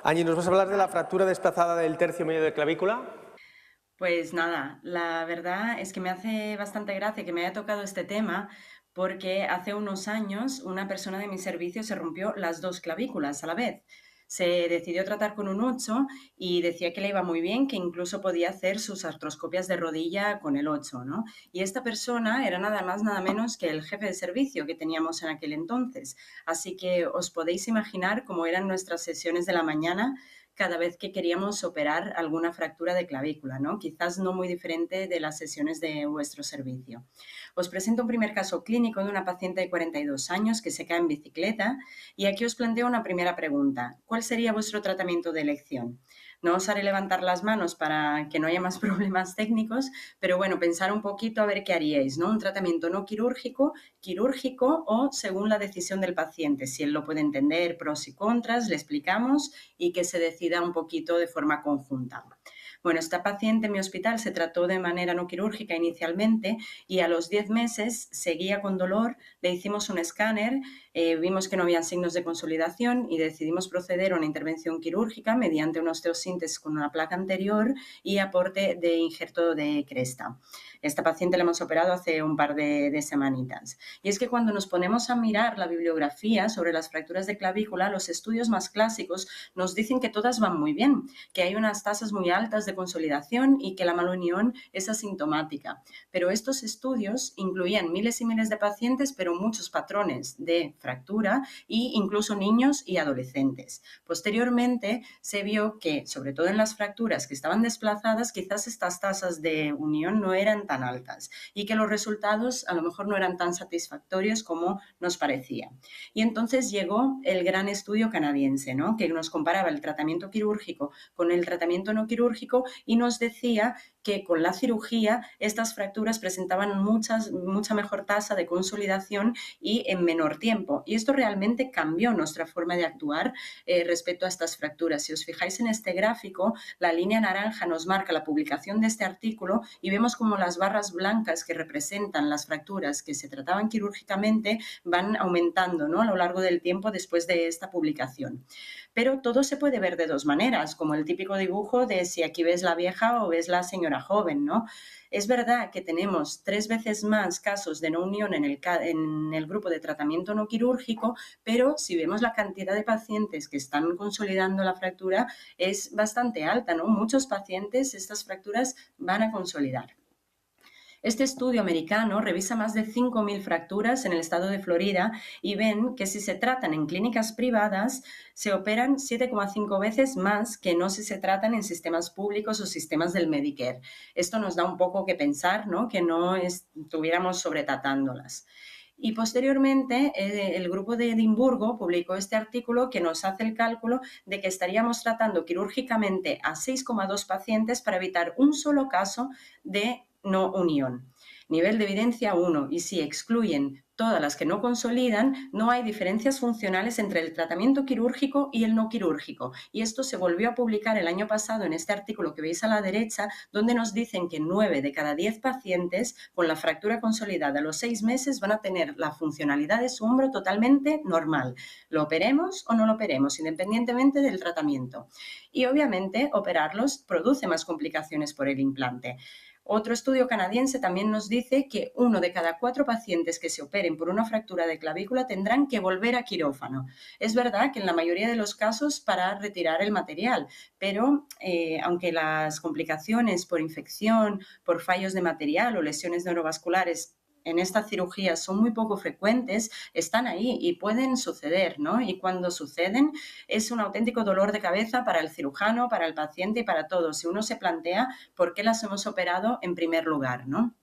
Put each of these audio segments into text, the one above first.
Angie, ¿nos vas a hablar de la fractura desplazada del tercio medio de clavícula? Pues nada, la verdad es que me hace bastante gracia que me haya tocado este tema porque hace unos años una persona de mi servicio se rompió las dos clavículas a la vez. Se decidió tratar con un 8 y decía que le iba muy bien, que incluso podía hacer sus artroscopias de rodilla con el 8, ¿no? Y esta persona era nada más, nada menos que el jefe de servicio que teníamos en aquel entonces. Así que os podéis imaginar cómo eran nuestras sesiones de la mañana cada vez que queríamos operar alguna fractura de clavícula, ¿no? Quizás no muy diferente de las sesiones de vuestro servicio. Os presento un primer caso clínico de una paciente de 42 años que se cae en bicicleta y aquí os planteo una primera pregunta. ¿Cuál sería vuestro tratamiento de elección? No os haré levantar las manos para que no haya más problemas técnicos, pero bueno, pensar un poquito a ver qué haríais, ¿no? Un tratamiento no quirúrgico, quirúrgico o según la decisión del paciente. Si él lo puede entender, pros y contras, le explicamos y que se decida un poquito de forma conjunta. Bueno, esta paciente en mi hospital se trató de manera no quirúrgica inicialmente y a los 10 meses seguía con dolor, le hicimos un escáner, vimos que no había signos de consolidación y decidimos proceder a una intervención quirúrgica mediante una osteosíntesis con una placa anterior y aporte de injerto de cresta. Esta paciente la hemos operado hace un par de semanitas. Y es que cuando nos ponemos a mirar la bibliografía sobre las fracturas de clavícula, los estudios más clásicos nos dicen que todas van muy bien, que hay unas tasas muy altas de consolidación y que la malunión es asintomática. Pero estos estudios incluían miles y miles de pacientes, pero muchos patrones de fractura e incluso niños y adolescentes. Posteriormente se vio que, sobre todo en las fracturas que estaban desplazadas, quizás estas tasas de unión no eran tan altas y que los resultados a lo mejor no eran tan satisfactorios como nos parecía. Y entonces llegó el gran estudio canadiense, ¿no? Que nos comparaba el tratamiento quirúrgico con el tratamiento no quirúrgico y nos decía que con la cirugía estas fracturas presentaban mucha mejor tasa de consolidación y en menor tiempo. Y esto realmente cambió nuestra forma de actuar respecto a estas fracturas. Si os fijáis en este gráfico, la línea naranja nos marca la publicación de este artículo y vemos como las barras blancas que representan las fracturas que se trataban quirúrgicamente van aumentando, ¿no? A lo largo del tiempo después de esta publicación. Pero todo se puede ver de dos maneras, como el típico dibujo de si aquí ves la vieja o ves la señora joven, ¿no? Es verdad que tenemos 3 veces más casos de no unión en el grupo de tratamiento no quirúrgico, pero si vemos la cantidad de pacientes que están consolidando la fractura es bastante alta, ¿no? Muchos pacientes estas fracturas van a consolidar. Este estudio americano revisa más de 5.000 fracturas en el estado de Florida y ven que si se tratan en clínicas privadas, se operan 7,5 veces más que no si se tratan en sistemas públicos o sistemas del Medicare. Esto nos da un poco que pensar, ¿no? Que no estuviéramos sobretratándolas. Y posteriormente, el grupo de Edimburgo publicó este artículo que nos hace el cálculo de que estaríamos tratando quirúrgicamente a 6,2 pacientes para evitar un solo caso de no unión. Nivel de evidencia 1. Y si excluyen todas las que no consolidan, no hay diferencias funcionales entre el tratamiento quirúrgico y el no quirúrgico. Y esto se volvió a publicar el año pasado en este artículo que veis a la derecha, donde nos dicen que 9 de cada 10 pacientes con la fractura consolidada a los 6 meses van a tener la funcionalidad de su hombro totalmente normal. Lo operemos o no lo operemos, independientemente del tratamiento. Y obviamente operarlos produce más complicaciones por el implante. Otro estudio canadiense también nos dice que 1 de cada 4 pacientes que se operen por una fractura de clavícula tendrán que volver a quirófano. Es verdad que en la mayoría de los casos para retirar el material, pero aunque las complicaciones por infección, por fallos de material o lesiones neurovasculares en esta cirugía son muy poco frecuentes, están ahí y pueden suceder, ¿no? Y cuando suceden es un auténtico dolor de cabeza para el cirujano, para el paciente y para todos. Si uno se plantea por qué las hemos operado en primer lugar, ¿no?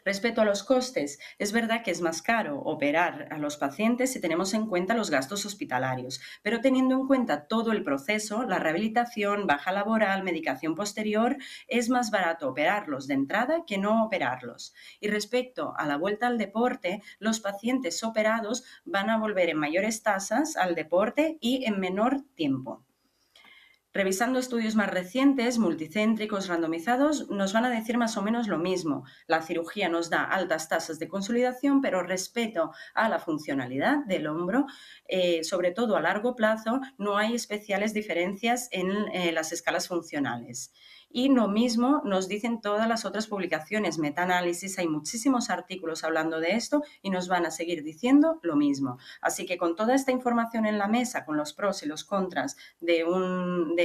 Respecto a los costes, es verdad que es más caro operar a los pacientes si tenemos en cuenta los gastos hospitalarios, pero teniendo en cuenta todo el proceso, la rehabilitación, baja laboral, medicación posterior, es más barato operarlos de entrada que no operarlos. Y respecto a la vuelta al deporte, los pacientes operados van a volver en mayores tasas al deporte y en menor tiempo. Revisando estudios más recientes, multicéntricos, randomizados, nos van a decir más o menos lo mismo. La cirugía nos da altas tasas de consolidación, pero respecto a la funcionalidad del hombro, sobre todo a largo plazo, no hay especiales diferencias en las escalas funcionales. Y lo mismo nos dicen todas las otras publicaciones, metaanálisis, hay muchísimos artículos hablando de esto y nos van a seguir diciendo lo mismo. Así que con toda esta información en la mesa, con los pros y los contras de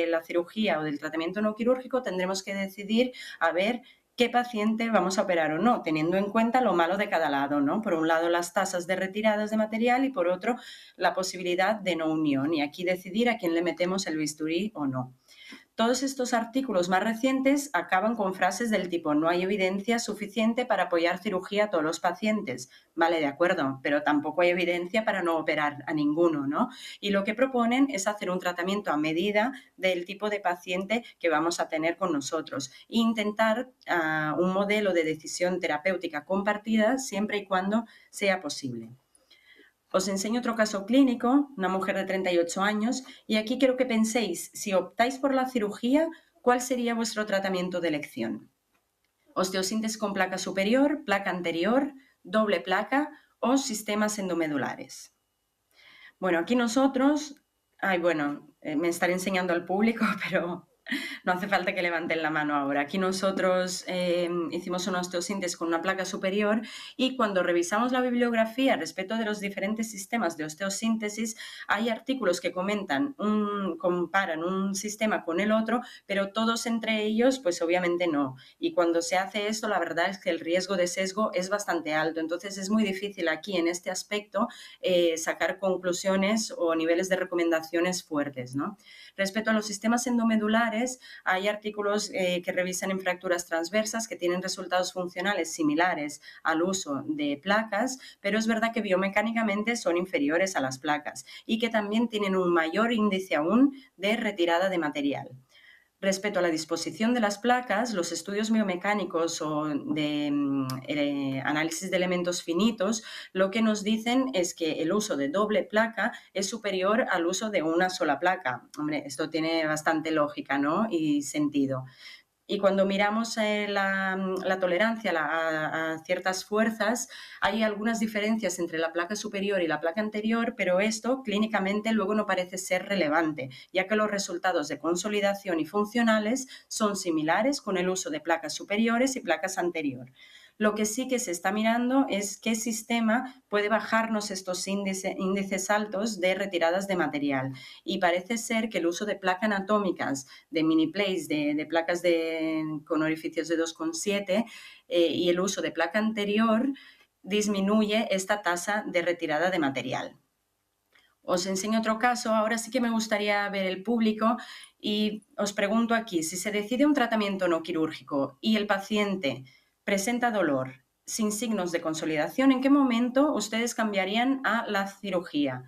la cirugía o del tratamiento no quirúrgico, tendremos que decidir a ver qué paciente vamos a operar o no, teniendo en cuenta lo malo de cada lado, ¿no? Por un lado, las tasas de retiradas de material y por otro, la posibilidad de no unión. Y aquí decidir a quién le metemos el bisturí o no. Todos estos artículos más recientes acaban con frases del tipo no hay evidencia suficiente para apoyar cirugía a todos los pacientes. Vale, de acuerdo, pero tampoco hay evidencia para no operar a ninguno, ¿no? Y lo que proponen es hacer un tratamiento a medida del tipo de paciente que vamos a tener con nosotros e intentar un modelo de decisión terapéutica compartida siempre y cuando sea posible. Os enseño otro caso clínico, una mujer de 38 años, y aquí quiero que penséis, si optáis por la cirugía, ¿cuál sería vuestro tratamiento de elección? Osteosíntesis con placa superior, placa anterior, doble placa o sistemas endomedulares. Bueno, aquí nosotros, me estaré enseñando al público, pero no hace falta que levanten la mano ahora. Aquí nosotros hicimos una osteosíntesis con una placa superior y cuando revisamos la bibliografía respecto de los diferentes sistemas de osteosíntesis, hay artículos que comparan un sistema con el otro, pero todos entre ellos, pues obviamente no. Y cuando se hace esto, la verdad es que el riesgo de sesgo es bastante alto. Entonces es muy difícil aquí en este aspecto sacar conclusiones o niveles de recomendaciones fuertes, ¿no? Respecto a los sistemas endomedulares, hay artículos que revisan en fracturas transversas que tienen resultados funcionales similares al uso de placas, pero es verdad que biomecánicamente son inferiores a las placas y que también tienen un mayor índice aún de retirada de material. Respecto a la disposición de las placas, los estudios biomecánicos o de análisis de elementos finitos lo que nos dicen es que el uso de doble placa es superior al uso de una sola placa. Hombre, esto tiene bastante lógica, ¿no? Y sentido. Y cuando miramos la tolerancia a ciertas fuerzas, hay algunas diferencias entre la placa superior y la placa anterior, pero esto clínicamente luego no parece ser relevante, ya que los resultados de consolidación y funcionales son similares con el uso de placas superiores y placas anterior. Lo que sí que se está mirando es qué sistema puede bajarnos estos índices altos de retiradas de material. Y parece ser que el uso de placas anatómicas, de mini plates, de placas con orificios de 2,7 y el uso de placa anterior disminuye esta tasa de retirada de material. Os enseño otro caso, ahora sí que me gustaría ver el público y os pregunto aquí, si se decide un tratamiento no quirúrgico y el paciente presenta dolor sin signos de consolidación, ¿en qué momento ustedes cambiarían a la cirugía?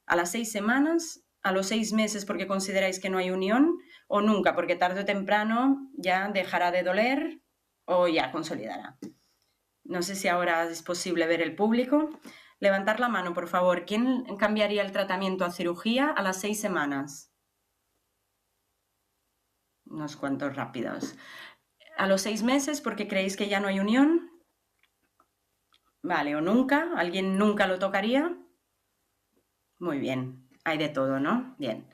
¿A las 6 semanas? ¿A los 6 meses porque consideráis que no hay unión? ¿O nunca porque tarde o temprano ya dejará de doler o ya consolidará? No sé si ahora es posible ver el público. Levantar la mano, por favor. ¿Quién cambiaría el tratamiento a cirugía a las 6 semanas? Unos cuantos rápidos. ¿A los 6 meses porque creéis que ya no hay unión? Vale, ¿o nunca? ¿Alguien nunca lo tocaría? Muy bien, hay de todo, ¿no? Bien.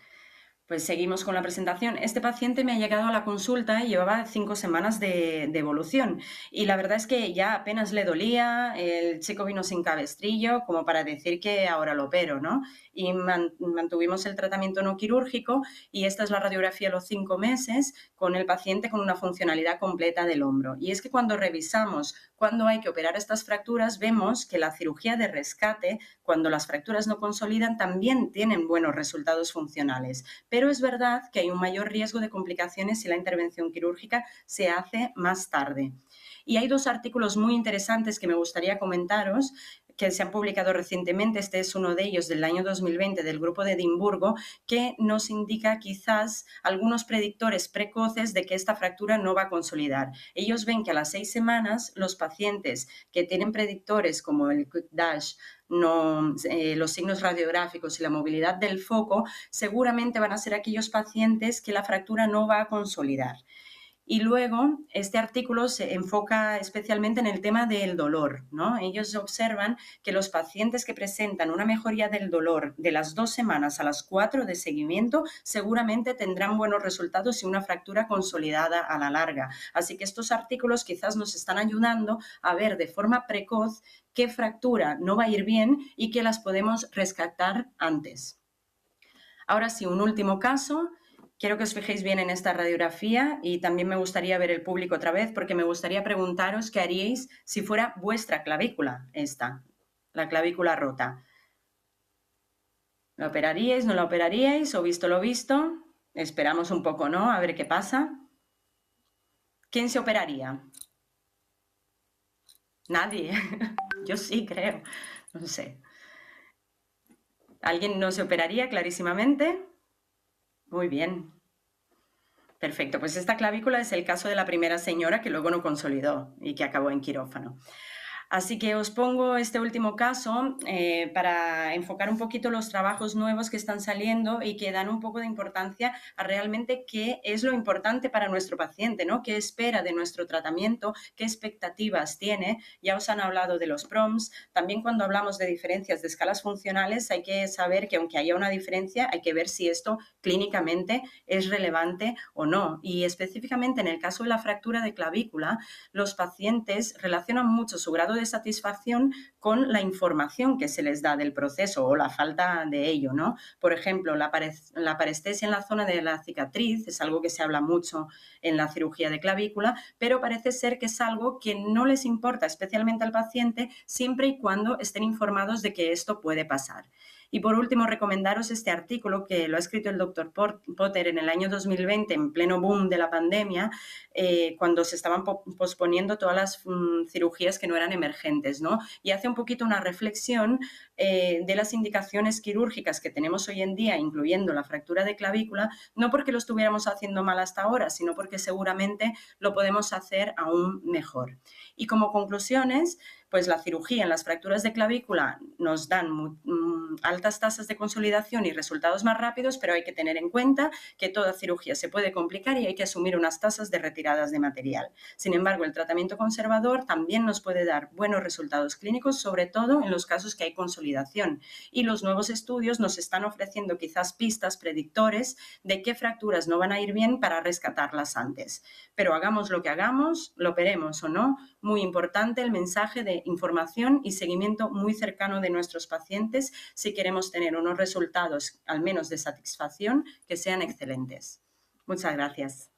Pues seguimos con la presentación. Este paciente me ha llegado a la consulta y llevaba 5 semanas de evolución y la verdad es que ya apenas le dolía, el chico vino sin cabestrillo como para decir que ahora lo opero, ¿no? Y mantuvimos el tratamiento no quirúrgico y esta es la radiografía a los 5 meses con el paciente con una funcionalidad completa del hombro. Y es que cuando revisamos cuándo hay que operar estas fracturas, vemos que la cirugía de rescate, cuando las fracturas no consolidan, también tienen buenos resultados funcionales. Pero es verdad que hay un mayor riesgo de complicaciones si la intervención quirúrgica se hace más tarde. Y hay 2 artículos muy interesantes que me gustaría comentaros que se han publicado recientemente. Este es uno de ellos del año 2020 del grupo de Edimburgo que nos indica quizás algunos predictores precoces de que esta fractura no va a consolidar. Ellos ven que a las 6 semanas los pacientes que tienen predictores como el Quick Dash los signos radiográficos y la movilidad del foco, seguramente van a ser aquellos pacientes que la fractura no va a consolidar. Y luego, este artículo se enfoca especialmente en el tema del dolor, ¿no? Ellos observan que los pacientes que presentan una mejoría del dolor de las 2 semanas a las 4 de seguimiento seguramente tendrán buenos resultados y una fractura consolidada a la larga. Así que estos artículos quizás nos están ayudando a ver de forma precoz qué fractura no va a ir bien y que las podemos rescatar antes. Ahora sí, un último caso. Quiero que os fijéis bien en esta radiografía y también me gustaría ver el público otra vez porque me gustaría preguntaros qué haríais si fuera vuestra clavícula esta, la clavícula rota. ¿La operaríais, no la operaríais o visto lo visto? Esperamos un poco, ¿no? A ver qué pasa. ¿Quién se operaría? Nadie. Yo sí, creo. No sé. ¿Alguien no se operaría clarísimamente? Muy bien. Perfecto, pues esta clavícula es el caso de la primera señora que luego no consolidó y que acabó en quirófano. Así que os pongo este último caso para enfocar un poquito los trabajos nuevos que están saliendo y que dan un poco de importancia a realmente qué es lo importante para nuestro paciente, ¿no? ¿Qué espera de nuestro tratamiento? ¿Qué expectativas tiene? Ya os han hablado de los PROMs. También cuando hablamos de diferencias de escalas funcionales hay que saber que aunque haya una diferencia hay que ver si esto clínicamente es relevante o no. Y específicamente en el caso de la fractura de clavícula, los pacientes relacionan mucho su grado de satisfacción con la información que se les da del proceso o la falta de ello, ¿no? Por ejemplo, la parestesia en la zona de la cicatriz es algo que se habla mucho en la cirugía de clavícula, pero parece ser que es algo que no les importa especialmente al paciente siempre y cuando estén informados de que esto puede pasar. Y por último, recomendaros este artículo que lo ha escrito el doctor Potter en el año 2020, en pleno boom de la pandemia, cuando se estaban posponiendo todas las cirugías que no eran emergentes, ¿no? Y hace un poquito una reflexión de las indicaciones quirúrgicas que tenemos hoy en día, incluyendo la fractura de clavícula, no porque lo estuviéramos haciendo mal hasta ahora, sino porque seguramente lo podemos hacer aún mejor. Y como conclusiones, pues la cirugía en las fracturas de clavícula nos dan altas tasas de consolidación y resultados más rápidos, pero hay que tener en cuenta que toda cirugía se puede complicar y hay que asumir unas tasas de retiradas de material. Sin embargo, el tratamiento conservador también nos puede dar buenos resultados clínicos, sobre todo en los casos que hay consolidación. Y los nuevos estudios nos están ofreciendo quizás pistas predictores de qué fracturas no van a ir bien para rescatarlas antes. Pero hagamos lo que hagamos, lo operemos o no, muy importante el mensaje de información y seguimiento muy cercano de nuestros pacientes si queremos tener unos resultados, al menos de satisfacción, que sean excelentes. Muchas gracias.